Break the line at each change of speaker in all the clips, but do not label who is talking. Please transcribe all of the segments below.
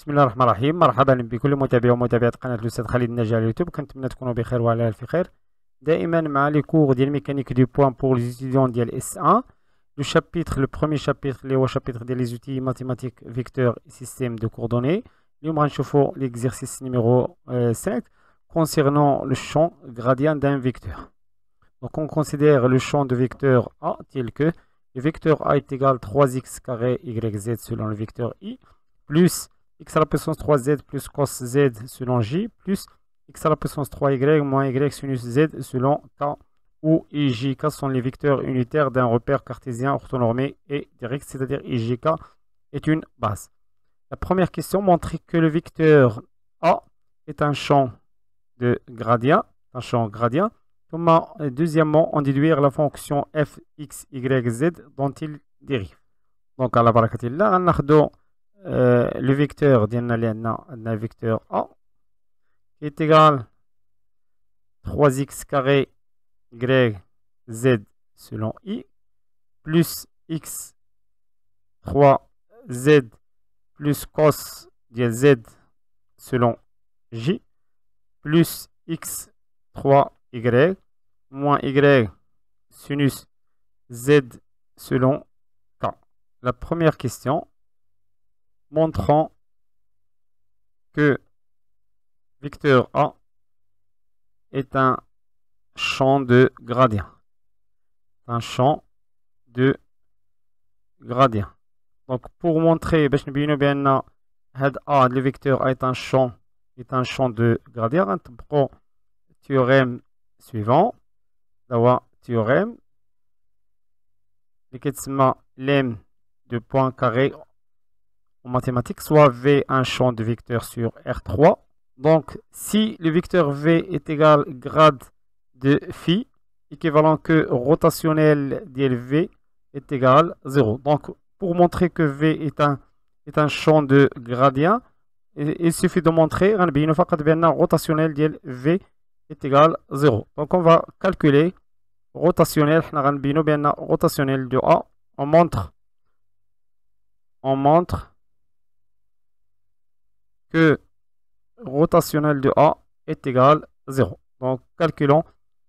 بسم الله الرحمن الرحيم. مرحبا بكل متابعي ومتابعات قناة الأستاذ خالد الناجي على اليوتيوب. كنتمنى تكونوا بخير وعلى ألف خير. دائما مع لي كور ديال ميكانيك دو بوان بور لي ستوديون ديال اس 1. لو شابيتر لو بروميير شابيتر اللي هو شابيتر ديال لي زوتي ماتيماتيك فيكتور سيستيم دو كوردوني. اليوم غنشوفوا ليكزيرسيس نيميرو 5 concernant le champ gradient d'un vecteur. Donc on considère le champ de vecteur A tel que le vecteur A est égal à 3x carré yz selon le vecteur I, plus x à la puissance 3z plus cos z selon J, plus x à la puissance 3y moins y sinus z selon K, où I, J, K sont les vecteurs unitaires d'un repère cartésien orthonormé et direct, c'est-à-dire I, J, K est une base. La première question montre que le vecteur A est un champ de gradient, Deuxièmement, on déduire la fonction f, x, y, z dont il dérive. Donc, à la barakatillah, on a le vecteur le vecteur A qui est égal à 3x carré y, z selon I, plus x 3z plus cos z selon J, plus x 3y moins y sinus z selon K. La première question montrant que vecteur A est un champ de gradient. Un champ de gradient. Donc pour montrer que A, le vecteur A est un champ de gradient, on prend le théorème suivant. D'avoir théorème l'em de point carré en mathématiques, soit V un champ de vecteur sur R3. Donc si le vecteur V est égal à grade de phi, équivalent que rotationnel de V est égal à 0. Donc pour montrer que V est un champ de gradient, il suffit de montrer que rotationnel de V est égal à 0. Donc on va calculer rotationnel, rotationnel de A. On montre que rotationnel de A est égal à 0. Donc calculons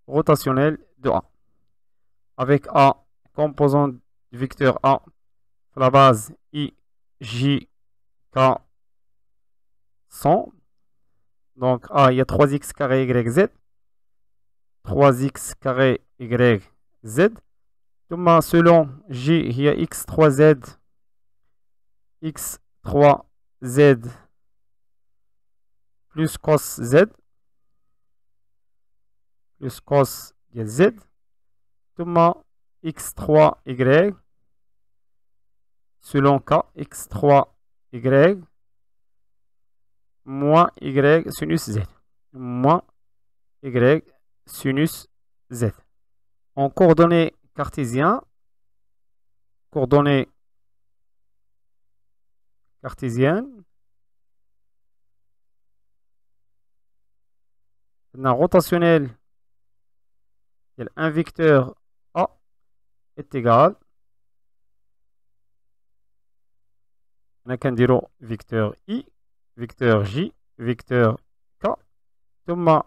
rotationnel de A. Avec A, composant du vecteur A, la base I, J, K 100. Donc A, il y a 3x carré YZ. 3x carré YZ. Selon J, il y a x3z. x3z plus cos z. Plus cos z. x3y. Selon K, x3y moins y sinus z. Moins y sinus z. En coordonnées cartésiennes, un rotationnel un vecteur A est égal à vecteur I, vecteur J, vecteur K,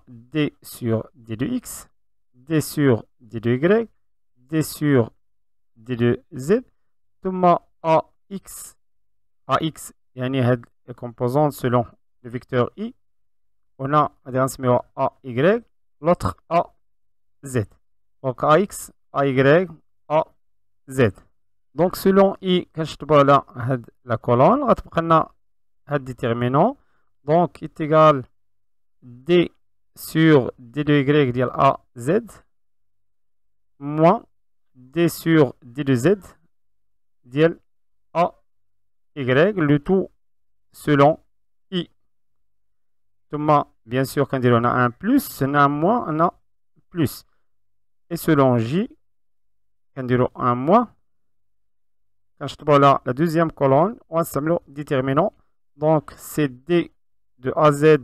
d sur d de x, d sur d de y, d sur d de z, ax, يعني les composantes selon le vecteur I. On a AY, l'autre AZ. Donc AX, AY, AZ. Donc selon I, كنشطبوا على la colonne, غتبقى لنا هاد déterminant. Donc est égal D sur D de Y ديال AZ moins D sur D de Z ديال AY, le tout selon I. Bien sûr, quand on a un plus, on a un moins, on a plus. Et selon J, quand on a un moins, quand je trouve là la deuxième colonne, on va le déterminant. Donc c'est D de AZ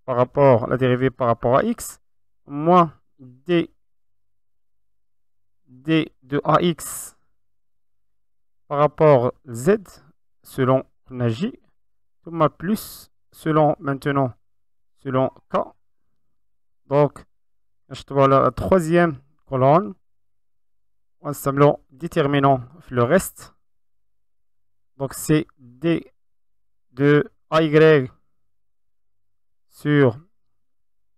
par rapport à la dérivée par rapport à X, moins D de AX par rapport à Z selon J, ثم plus selon maintenant selon K. Donc, je te vois la troisième colonne. On s'appelle déterminant le reste. Donc, c'est D de AY sur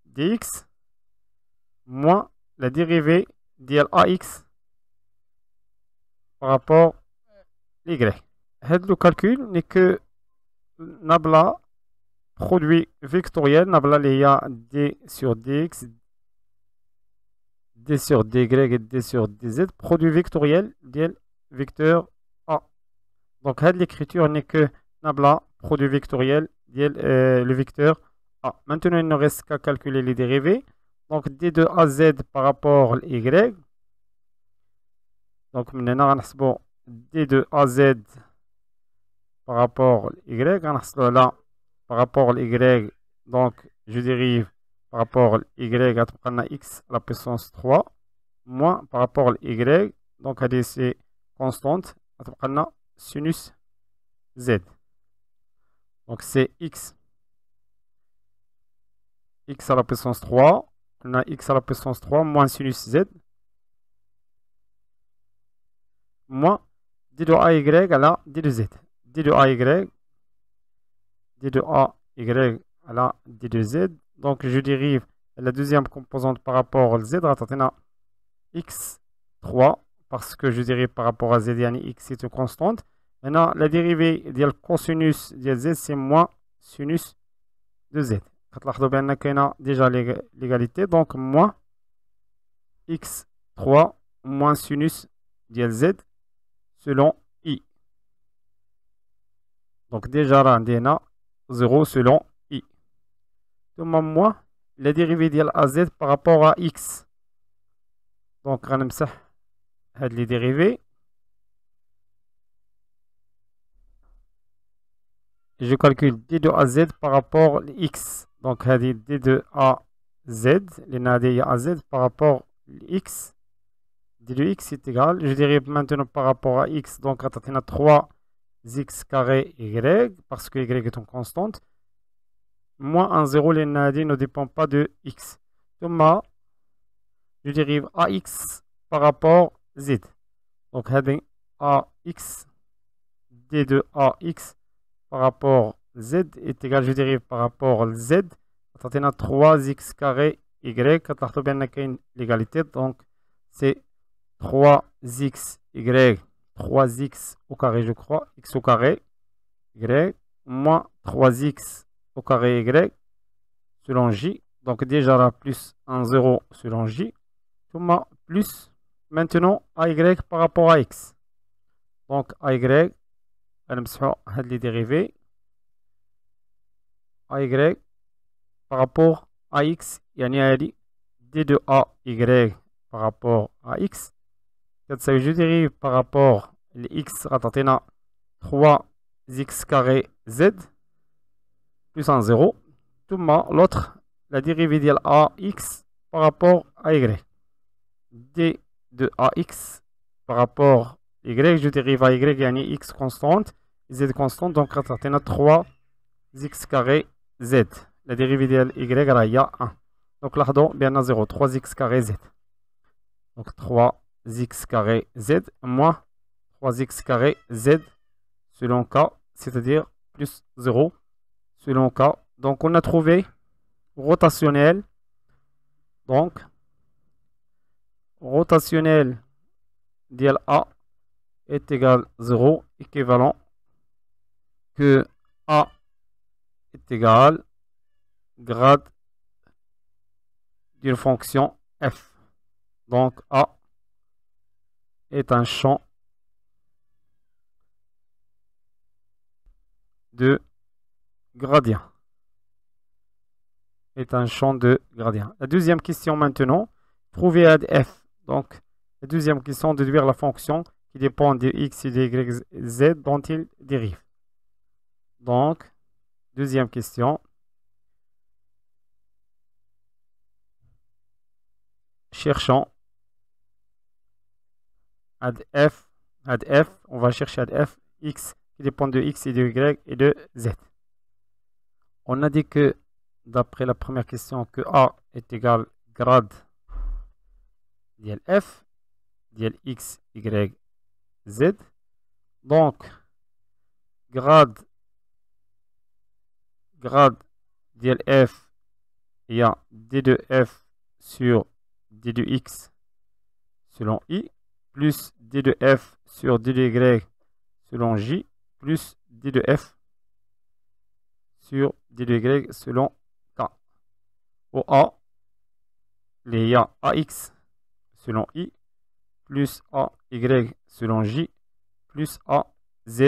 dx moins la dérivée d'AX par rapport à Y. Le calcul n'est que nabla produit vectoriel, nabla il y a D sur dx, D sur dy et D sur dz, produit vectoriel del vecteur A. Donc l'écriture n'est que nabla produit vectoriel del le vecteur A. Maintenant il ne reste qu'à calculer les dérivés. Donc d de az par rapport à y. Donc maintenant on a d de az par rapport à y. On a là par rapport à y. Donc je dérive par rapport à y à x à la puissance 3 moins par rapport à y. Donc c'est constante à sinus z. Donc c'est x à la puissance 3. On a x à la puissance 3 moins sinus z moins d de ay à la d de z. d de ay, d de ay à la d de z. Donc je dérive la deuxième composante par rapport à z. On a x3 parce que je dérive par rapport à z, x est une constante. Maintenant la dérivée de cosinus de z c'est moins sinus de z. On a déjà l'égalité, donc moins x3 moins sinus de z selon i. Donc déjà là, on a 0 selon i. Donc moins la dérivée de az par rapport à x. Donc on a les dérivés. Je calcule d de az par rapport à x. Donc d de az, les az par rapport à x. d de x est égal. Je dérive maintenant par rapport à x. Donc on a 3x carré y parce que y est une constante. Moins 1, 0, les nadi ne dépend pas de x. Donc je dérive ax par rapport à z. Donc ax, d de ax par rapport à z est égal, je dérive par rapport à z. On a 3x carré y. L'égalité, donc c'est 3x y, 3x au carré, je crois, x au carré, y, moins 3x au carré y, selon j. Donc déjà là, plus 1, 0 selon j. Plus maintenant ay par rapport à x. Donc ay, on les dérivés. Ay par rapport à x, yani d de ay par rapport à x. Je dérive par rapport à x, on a 3x carré z plus 1, 0. L'autre, la dérivée de ax par rapport à y. d de ax par rapport à y, je dérive à y, yani x constante, z constante, donc on a 3x carré z. La dérivée de y, il y a 1. Donc là, on a 0, 3x carré z. Donc 3x carré z moins 3x carré z selon k, c'est-à-dire plus 0 selon k. Donc on a trouvé rotationnel. Donc rotationnel de A est égal 0, équivalent que A est égal grade d'une fonction f. Donc A est un champ de gradient. Est un champ de gradient. La deuxième question maintenant, trouver ad f. Donc la deuxième question, déduire la fonction qui dépend de x et de y, z dont il dérive. Donc deuxième question. Cherchons ad f, on va chercher ad f, x qui dépend de x et de y et de z. On a dit que, d'après la première question, que A est égal grade ديال F ديال X, Y, Z. Donc, grade ديال F, il y a D de F sur D de X selon I, plus D de F sur D de Y selon J, plus D de F sur D de Y selon K. Au A, il y a AX selon I, plus AY selon J, plus AZ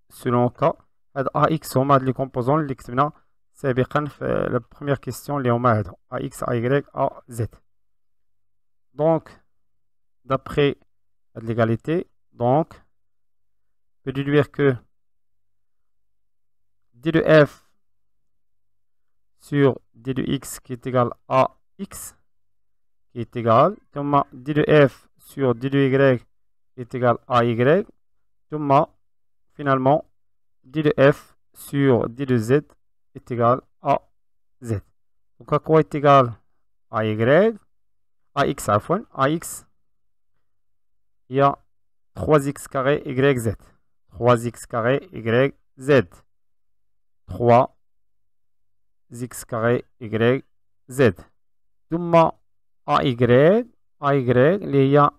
selon K. هاد AX هما هاد لي كومبوزون اللي كتبنا سابقا في la première question اللي هما هادو AX, AY, AZ. Donc, d'après l'égalité, donc, on peut déduire que D de F sur D de X qui est égal à X, qui est égal, comme D de F sur D de Y qui est égal à Y, comme finalement D de F sur D de Z est égal à Z. Donc à quoi est égal à Y, à X à fois, à X, il y a 3x carré YZ. 3x carré YZ. 3x carré YZ. ثم AY, il y a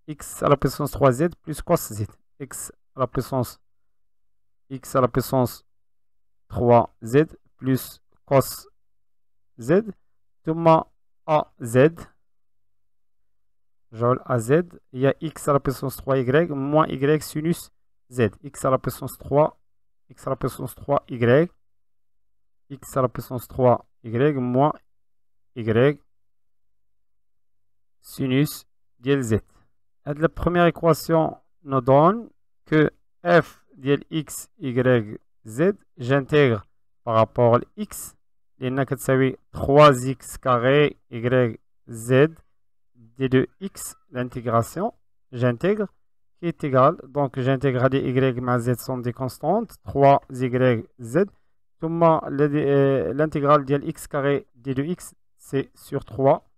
x à la puissance 3z plus cos z. X à la puissance 3z plus cos z. ثم AZ. Joule AZ, il y a x à la puissance 3y moins y sinus z. X à la puissance 3, x à la puissance 3y, x à la puissance 3y moins y sinus dial z. Et la première équation nous donne que f dial x, y, z, j'intègre par rapport à x, il y a 3x carré y, z, d de x, l'intégration, j'intègre, qui est égal, donc j'intègre des y mais z sont des constantes, 3y, z, l'intégrale de x carré d de x, c'est sur 3,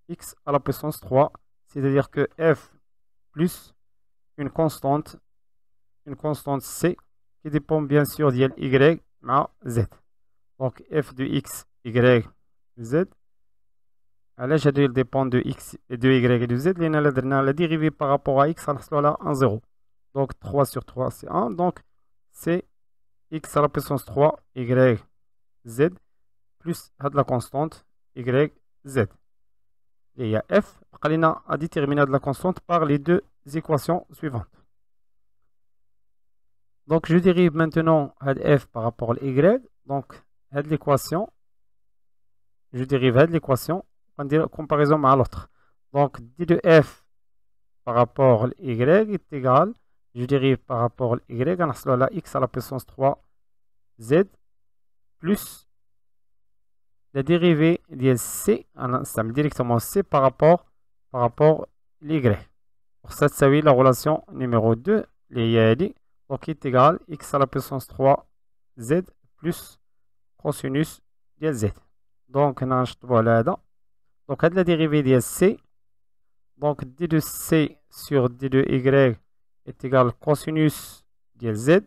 x à la puissance 3, c'est-à-dire que f plus une constante c, qui dépend bien sûr de y mais z. Donc f de x, y, z, علاش هادو dépend de x et de y et de z لأن لا درنا la dérivée par rapport à x غنحصلو على 1 0. Donc 3 sur 3 c'est 1. Donc c'est x à la puissance 3 y z plus هاد la constante y z. Et il y a f. بقى لينا à déterminer de la constante par les deux équations suivantes. Donc je dérive maintenant هاد f par rapport à y. Donc هاد l'équation, je dérive هاد l'équation. On dit comparaison à l'autre. Donc, d de f par rapport à y est égal, je dérive par rapport à y, on a la x à la puissance 3z plus la dérivée de c, on a directement c par rapport à y. Pour ça, ça veut la relation numéro 2, les yadi, donc est égal x à la puissance 3z plus cosinus de z. Donc, on a voilà. Donc, la dérivée de c, donc d de c sur d de y est égal cosinus de z.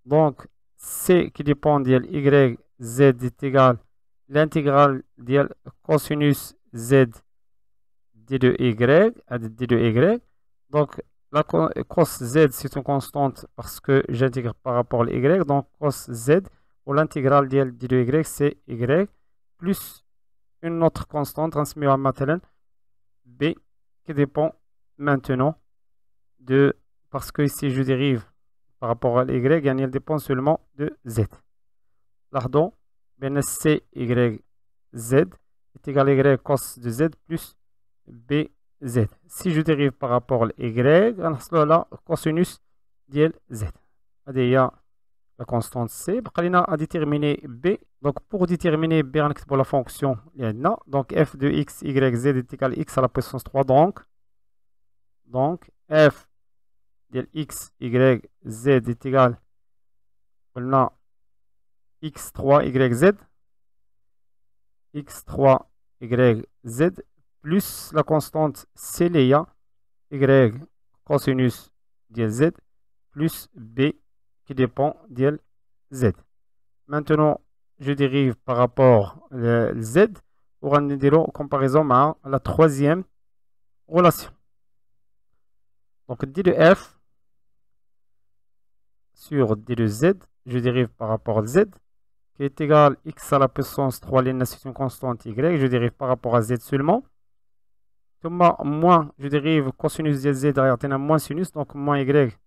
Donc, c qui dépend de y, z est égal l'intégrale de cosinus z d de y. Donc, la cos z c'est une constante parce que j'intègre par rapport à y. Donc, cos z ou l'intégrale de d de y c'est y plus une autre constante transmise à maintenant b qui dépend maintenant de, parce que ici je dérive par rapport à y, elle dépend seulement de z. Pardon, bien c y z est égal à y cos de z plus bz. Si je dérive par rapport à y, on a la cosinus de z. C'est la constante c. On a à déterminer b. Donc pour déterminer b, on a la fonction. Donc f de x, y, z est égal à x à la puissance 3. Donc f de x, y, z est égal x3 yz, x3 yz, plus la constante c ليا y cosinus ديال z, plus b qui dépend ديال z. Maintenant, je dérive par rapport à z, pour en comparaison à la troisième relation. Donc, d de f sur d de z, je dérive par rapport à z, qui est égal à x à la puissance 3, c'est une constante y, je dérive par rapport à z seulement. Moins, je dérive cosinus de z derrière moins sinus, donc moins y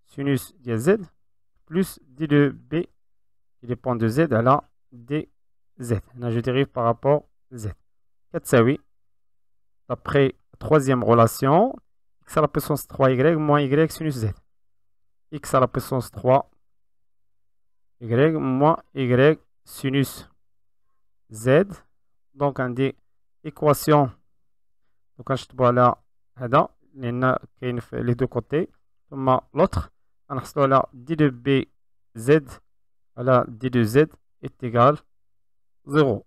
sinus de z, plus d de b qui dépend de z à la dz. Là, je dérive par rapport à z. 4 oui. D'après la troisième relation, x à la puissance 3y moins y sinus z. X à la puissance 3 y moins y sinus z. Donc, on dit équation. Donc, je vois là, les deux côtés. L'autre, on a là d de b z à la d de z est égal à 0.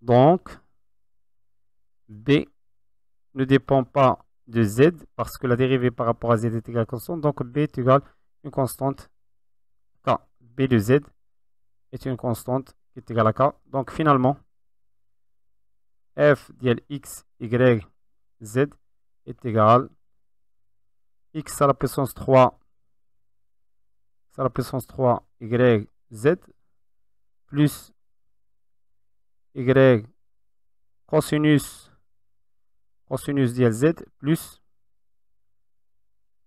Donc, b ne dépend pas de z parce que la dérivée par rapport à z est égale à constante. Donc, b est égal à une constante k. b de z est une constante qui est égale à k. Donc, finalement, f de x, y, z est égal à x à la puissance 3, x à la puissance 3, y, z, plus y cosinus de z, plus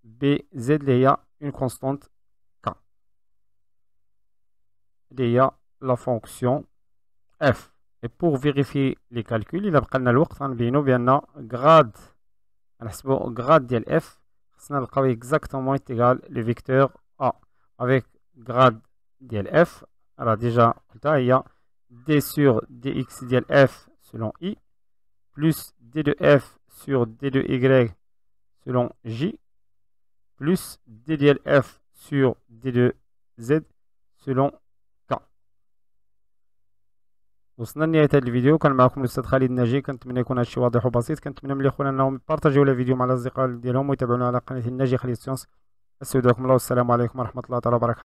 bz, il y a une constante k. Il y a la fonction f. Et pour vérifier les calculs, il a pris le temps de grade. On grade de f, c'est exactement égal le vecteur a. Avec grade de f, alors déjà, il y a d sur dx de f selon i, plus d de f sur d de y selon j, plus d de f sur d de z selon k. وصلنا لنهاية هذا الفيديو. كان معكم الأستاذ خالد الناجي. كنتمنى يكون هادشي واضح وبسيط. كنتمنى من الإخوان أنهم يبارطاجيو الفيديو مع الأصدقاء ديالهم ويتابعونا على قناة الناجي خالد سيونس. السلام عليكم ورحمة الله تعالى وبركاته.